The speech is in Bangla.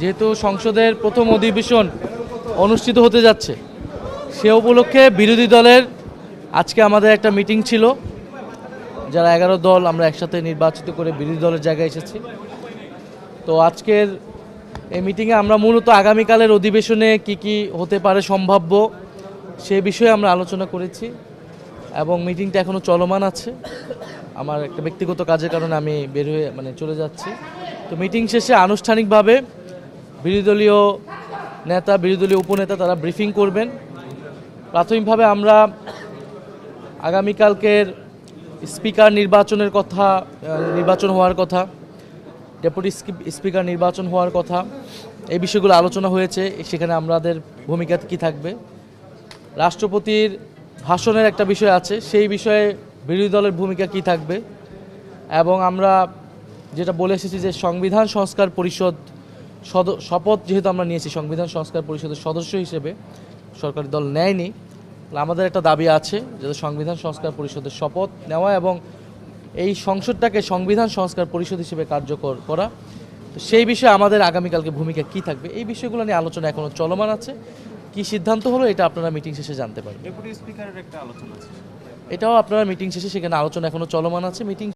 যেহেতু সংসদের প্রথম অধিবেশন অনুষ্ঠিত হতে যাচ্ছে, সে উপলক্ষে বিরোধী দলের আজকে আমাদের একটা মিটিং ছিল। যারা 11 দল আমরা একসাথে নির্বাচিত করে বিরোধী দলের জায়গায় এসেছি। তো আজকের এই মিটিংয়ে আমরা মূলত আগামীকালের অধিবেশনে কি হতে পারে সম্ভাব্য সে বিষয়ে আমরা আলোচনা করেছি এবং মিটিংটা এখনও চলমান আছে। আমার একটা ব্যক্তিগত কাজের কারণে আমি বের হয়ে চলে যাচ্ছি। তো মিটিং শেষে আনুষ্ঠানিকভাবে বিরোধী দলীয় নেতা, বিরোধী দলীয় উপনেতা তারা ব্রিফিং করবেন। প্রাথমিকভাবে আমরা আগামীকালকের স্পিকার নির্বাচনের কথা, নির্বাচন হওয়ার কথা, ডেপুটি স্পিকার নির্বাচন হওয়ার কথা, এই বিষয়গুলো আলোচনা হয়েছে। সেখানে আমাদের ভূমিকা কী থাকবে, রাষ্ট্রপতির ভাষণের একটা বিষয় আছে, সেই বিষয়ে বিরোধী দলের ভূমিকা কী থাকবে, এবং আমরা যেটা বলে এসেছি যে সংবিধান সংস্কার পরিষদ শপথ যেহেতু আমরা নিয়েছি সংবিধান সংস্কার পরিষদের সদস্য হিসেবে, সরকারি দল নেয়নি, আমাদের একটা দাবি আছে যে সংবিধান সংস্কার পরিষদের শপথ নেওয়া এবং এই সংসদটাকে সংবিধান সংস্কার পরিষদ হিসেবে কার্যকর করা। তো সেই বিষয়ে আমাদের আগামীকালকে ভূমিকা কী থাকবে, এই বিষয়গুলো নিয়ে আলোচনা এখনও চলমান আছে। কী সিদ্ধান্ত হলো এটা আপনারা মিটিং শেষে জানতে পারবেন। ডেপুটি স্পিকারের একটা আলোচনা আছে, এটাও আপনারা মিটিং শেষে, সেখানে আলোচনা এখনও চলমান আছে। মিটিং